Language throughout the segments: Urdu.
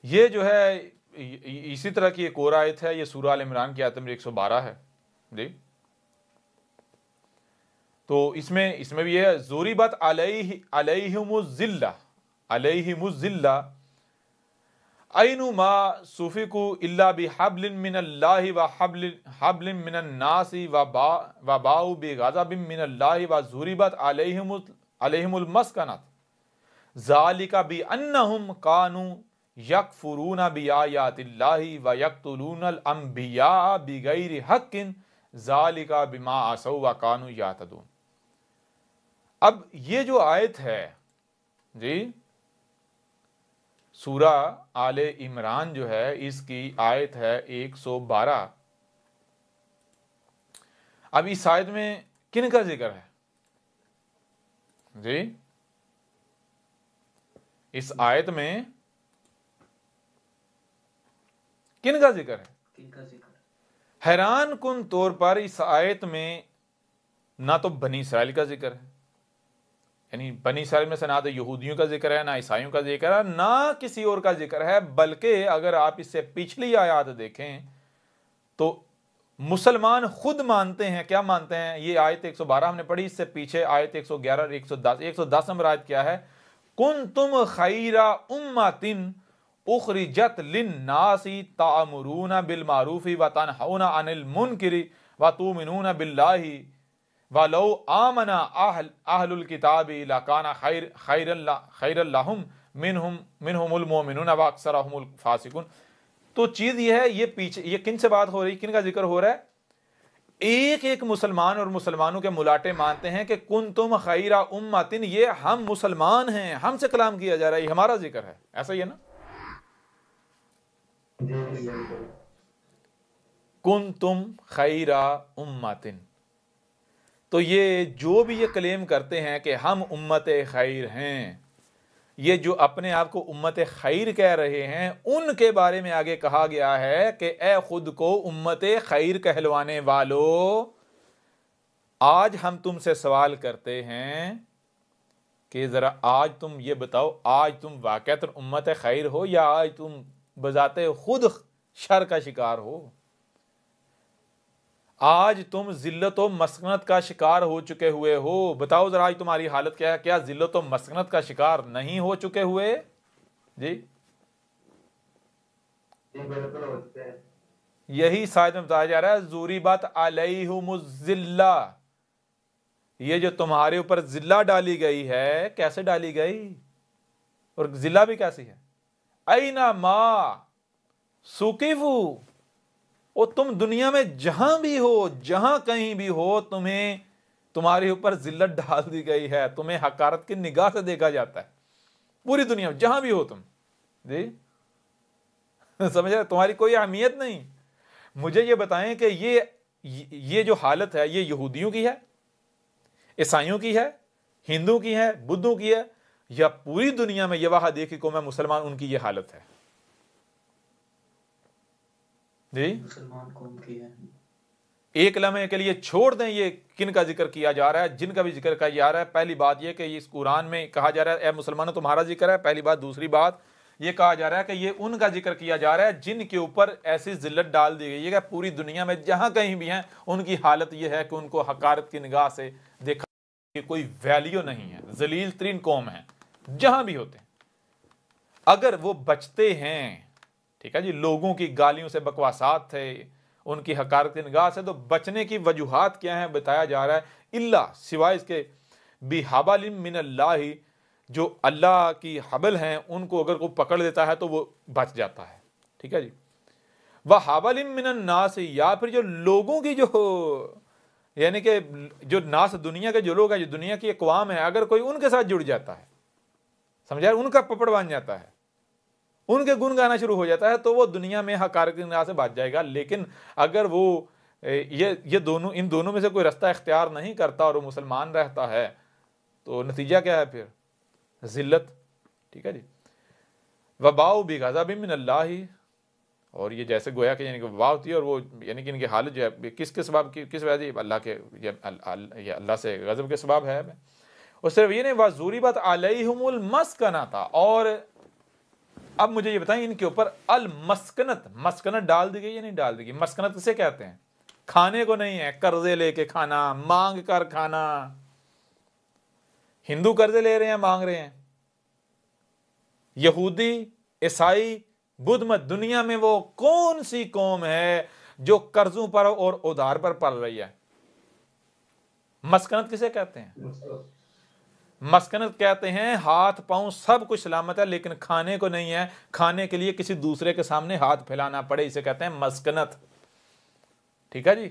یہ جو ہے اسی طرح کی ایک اور آیت ہے، یہ سورہ آل عمران کی آیت نمبر 112 ہے جی۔ تو اس میں بھی یہ ضربت علیہم الذلہ، علیہم الذلہ اینما سفکوا الا بحبل من اللہ وحبل من الناس وباؤوا بغضب من اللہ وضربت علیہم المسکنۃ ذالک بانہم کانوا یکفرون بآیات اللہ ویقتلون الانبیاء بغیر حق ذالک بما عصوا وکانوا یعتدون۔ اب یہ جو آیت ہے جی سورہ آل عمران جو ہے، اس کی آیت ہے 112۔ اب اس آیت میں کن کا ذکر ہے جی؟ اس آیت میں کن کا ذکر ہے؟ حیران کن طور پر اس آیت میں نہ تو بنی اسرائیل کا ذکر ہے، یعنی بنی اسرائیل میں سے نہ تو یہودیوں کا ذکر ہے، نہ عیسائیوں کا ذکر ہے، نہ کسی اور کا ذکر ہے، بلکہ اگر آپ اس سے پچھلی آیات دیکھیں تو مسلمان خود مانتے ہیں، کیا مانتے ہیں؟ یہ آیت 112 ہم نے پڑھی، اس سے پیچھے آیت 111 اور 110 نمبر آیت کیا ہے؟ کنتم خیر امۃ اخرجت للناس تأمرون بالمعروف وتنہون عن المنکر وتؤمنون باللہ وَلَوْ آمَنَ أَهْلُ الْكِتَابِ لَكَانَ خَيْرًا لَهُمْ مِنْهُمُ الْمُؤْمِنُونَ وَأَكْثَرُهُمُ الْفَاسِقُونَ۔ تو چیز یہ ہے، یہ پیچھے یہ کن سے بات ہو رہی، کن کا ذکر ہو رہا ہے؟ ایک ایک مسلمان اور مسلمانوں کے ملاٹے مانتے ہیں کہ کنتم خیر امۃ، یہ ہم مسلمان ہیں، ہم سے کلام کیا جا رہا ہے، یہ ہمارا ذکر ہے، ایسا ہی ہے نا؟ کنتم خیر امۃ، تو یہ جو بھی یہ کلیم کرتے ہیں کہ ہم امت خیر ہیں، یہ جو اپنے آپ کو امت خیر کہہ رہے ہیں، ان کے بارے میں آگے کہا گیا ہے کہ اے خود کو امت خیر کہلوانے والو، آج ہم تم سے سوال کرتے ہیں کہ ذرا آج تم یہ بتاؤ، آج تم واقعتاً امت خیر ہو یا آج تم بذات خود شر کا شکار ہو؟ آج تم ذلت و مسکنت کا شکار ہو چکے ہوئے ہو؟ بتاؤ ذرا آج تمہاری حالت کیا ہے؟ کیا ذلت و مسکنت کا شکار نہیں ہو چکے ہوئے؟ جی یہی سائد میں بتایا جا رہا ہے، ضربت علیہم الذلہ، یہ جو تمہارے اوپر ذلہ ڈالی گئی ہے، کیسے ڈالی گئی اور ذلہ بھی کیسی ہے؟ اینما سکفوا، اور تم دنیا میں جہاں بھی ہو، جہاں کہیں بھی ہو، تمہیں تمہارے اوپر ذلت ڈال دی گئی ہے، تمہیں حقارت کی نگاہ سے دیکھا جاتا ہے پوری دنیا میں، جہاں بھی ہو تم جی سمجھ رہے؟ تمہاری کوئی اہمیت نہیں۔ مجھے یہ بتائیں کہ یہ جو حالت ہے، یہ یہودیوں کی ہے، عیسائیوں کی ہے، ہندو کی ہے، بدھوں کی ہے، یا پوری دنیا میں یہ وہابی قوم ہے مسلمان، ان کی یہ حالت ہے جی؟ مسلمان قوم کی ہے۔ ایک لمحے کے لیے چھوڑ دیں یہ کن کا ذکر کیا جا رہا ہے، جن کا بھی ذکر کیا جا رہا ہے۔ پہلی بات یہ کہ اس قرآن میں کہا جا رہا ہے اے مسلمانوں تمہارا ذکر ہے، پہلی بات۔ دوسری بات یہ کہا جا رہا ہے کہ یہ ان کا ذکر کیا جا رہا ہے جن کے اوپر ایسی ذلت ڈال دی گئی ہے کہ پوری دنیا میں جہاں کہیں بھی ہیں ان کی حالت یہ ہے کہ ان کو حقارت کی نگاہ سے دیکھا کہ کوئی ویلیو نہیں ہے، ذلیل ترین قوم ہے جہاں بھی ہوتے ہیں۔ اگر وہ بچتے ہیں، ٹھیک ہے جی، لوگوں کی گالیوں سے، بکواسات تھے، ان کی حقارت کی نگاہ سے، تو بچنے کی وجوہات کیا ہیں بتایا جا رہا ہے، اللہ سوائے اس کے بحبل من اللہ، جو اللہ کی حبل ہیں ان کو اگر کوئی پکڑ لیتا ہے تو وہ بچ جاتا ہے، ٹھیک ہے جی۔ وحبل من الناس، یا پھر جو لوگوں کی جو یعنی کہ جو ناس دنیا کے جو لوگ ہیں، جو دنیا کی اقوام ہے، اگر کوئی ان کے ساتھ جڑ جاتا ہے، سمجھا، ان کا پپڑ بن جاتا ہے، ان کے گن گانا شروع ہو جاتا ہے، تو وہ دنیا میں حقارت کی نگاہ سے بچ جائے گا۔ لیکن اگر وہ یہ دونوں، ان دونوں میں سے کوئی رستہ اختیار نہیں کرتا اور وہ مسلمان رہتا ہے، تو نتیجہ کیا ہے پھر؟ ذلت، ٹھیک ہے جی۔ وباؤ بغضب من اللہ، اور یہ جیسے گویا کہ یعنی کہ وبا ہوتی ہے، اور وہ یعنی کہ ان کی حالت جو ہے کس کے سبب کی، کس وجہ سے؟ اللہ کے، یہ اللہ سے غضب کے سبب ہے۔ اور صرف یہ نہیں، وَضُرِبَتْ عَلَيْهِمُ الْمَسْكَنَةُ، اور اب مجھے یہ بتائیں ان کے اوپر المسکنت، مسکنت ڈال دی گئی یا نہیں ڈال دی گئی؟ مسکنت کسے کہتے ہیں؟ کھانے کو نہیں ہے، قرضے لے کے کھانا، مانگ کر کھانا۔ ہندو قرضے لے رہے ہیں، مانگ رہے ہیں، یہودی، عیسائی، بدھ مت، دنیا میں وہ کون سی قوم ہے جو قرضوں پر اور ادھار پر پل رہی ہے؟ مسکنت کسے کہتے ہیں؟ مسکنت کہتے ہیں ہاتھ پاؤں سب کچھ سلامت ہے لیکن کھانے کو نہیں ہے، کھانے کے لیے کسی دوسرے کے سامنے ہاتھ پھیلانا پڑے، اسے کہتے ہیں مسکنت۔ ٹھیک ہے جی؟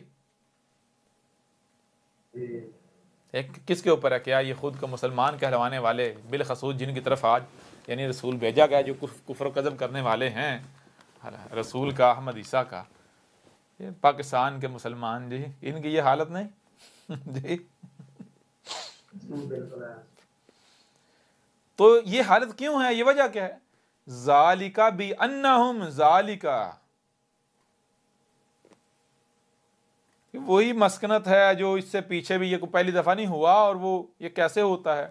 ایک کس کے اوپر ہے؟ کیا یہ خود کو مسلمان کہلوانے والے، بالخصوص جن کی طرف آج یعنی رسول بھیجا گیا، جو کفر و کذب کرنے والے ہیں رسول کا، احمد عیسیٰ کا، یہ پاکستان کے مسلمان جی، ان کی یہ حالت نہیں جی؟ تو یہ حالت کیوں ہے؟ یہ وجہ کیا ہے؟ ذالکا بِأَنَّهُمْ ذالکا، وہی مسکنت ہے جو اس سے پیچھے بھی یہ کو پہلی دفعہ نہیں ہوا، اور وہ یہ کیسے ہوتا ہے؟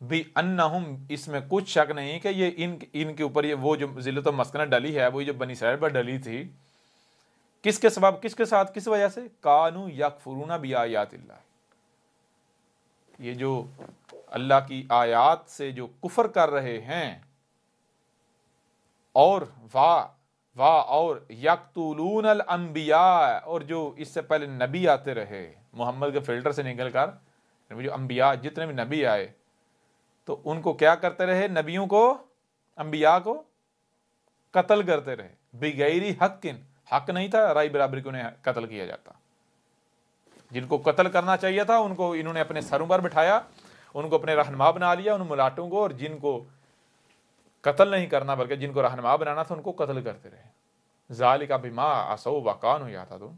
بِأَنَّهُمْ، اس میں کچھ شک نہیں کہ یہ ان کے اوپر یہ وہ جو ذلت و مسکنت ڈلی ہے، وہی جو بنی اسرائیل پر ڈلی تھی، کس کے سبب، کس کے ساتھ، کس وجہ سے؟ کانوا یکفرون بآیات اللہ، یہ جو اللہ کی آیات سے جو کفر کر رہے ہیں، اور اور یقتلون الانبیاء، اور جو اس سے پہلے نبی آتے رہے محمد کے فلٹر سے نکل کر، جو انبیاء جتنے بھی نبی آئے تو ان کو کیا کرتے رہے؟ نبیوں کو، انبیاء کو قتل کرتے رہے، بغیر حق، حق نہیں تھا رائے برابری کو انہیں قتل کیا جاتا، جن کو قتل کرنا چاہیے تھا ان کو انہوں نے اپنے سروں پر بٹھایا، ان کو اپنے رہنما بنا لیا، ان ملاٹوں کو، اور جن کو قتل نہیں کرنا بلکہ جن کو رہنما بنانا تھا ان کو قتل کرتے رہے۔ ذالک بما عصوا وکانوا یعتدون۔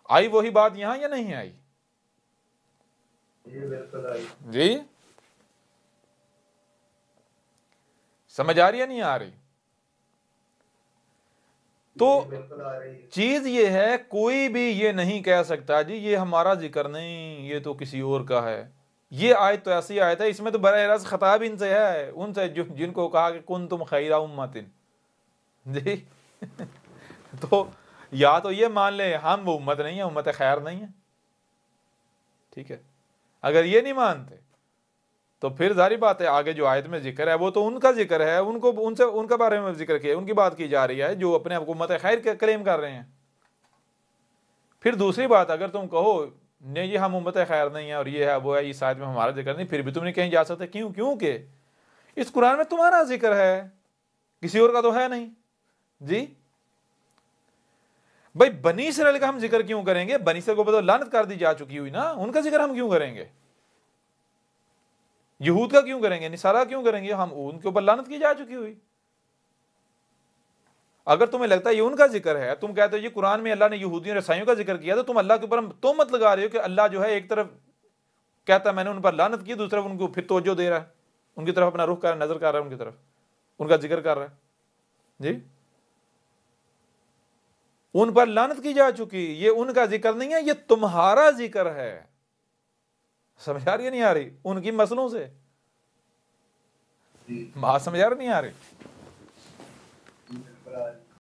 آئی وہی بات یہاں یا نہیں آئی؟ جی سمجھ آ رہی ہے نہیں آ رہی؟ تو چیز یہ ہے، کوئی بھی یہ نہیں کہہ سکتا جی یہ ہمارا ذکر نہیں، یہ تو کسی اور کا ہے۔ یہ آیت تو ایسی آیت ہے، اس میں تو براہ راست خطاب ان سے ہے، ان سے جن کو کہا کہ کنتم خیر امۃ، جی تو یا تو یہ مان لیں ہم وہ امت نہیں ہے، امت خیر نہیں ہے، ٹھیک ہے؟ اگر یہ نہیں مانتے تو پھر ظاہری بات ہے آگے جو آیت میں ذکر ہے وہ تو ان کا ذکر ہے، ان کے بارے میں ذکر کیا، ان کی بات کی جا رہی ہے جو اپنے آپ کو امت خیر کے کلیم کر رہے ہیں۔ پھر دوسری بات، اگر تم کہو نہیں یہ ہم امت خیر نہیں ہے اور یہ ہے وہ ہے، اس آیت میں ہمارا ذکر نہیں، پھر بھی تم نہیں کہیں جا سکتے، کیونکہ اس قرآن میں تمہارا ذکر ہے، کسی اور کا تو ہے نہیں جی۔ بھائی بنی اسرائیل کا ہم ذکر کیوں کریں گے؟ بنی اسرائیل کو تو لعنت کر دی جا چکی ہوئی نا، ان کا ذکر ہم کیوں کریں گے؟ یہود کا کیوں کریں گے؟ نصارہ کیوں کریں گے؟ ہم ان کے اوپر لعنت کی جا چکی ہوئی۔ اگر تمہیں لگتا ہے یہ ان کا ذکر ہے، تم کہتے ہو یہ قرآن میں اللہ نے یہودیوں اور عیسائیوں کا ذکر کیا، تو تم اللہ کے اوپر تہمت لگا رہے ہو کہ اللہ جو ہے ایک طرف کہتا ہے میں نے ان پر لعنت کی، دوسری طرف ان کو پھر توجہ دے رہا ہے، ان کی طرف اپنا رخ کر رہا ہے، نظر کر رہا ہے، ان کی طرف ان کا ذکر کر رہا ہے جی۔ ان پر لعنت کی جا چکی، یہ ان کا ذکر نہیں ہے، یہ تمہارا ذکر ہے۔ سمجھ آ رہی ہے نہیں آ رہی؟ ان کی مسئلوں سے بات سمجھ آ رہی نہیں آ رہی؟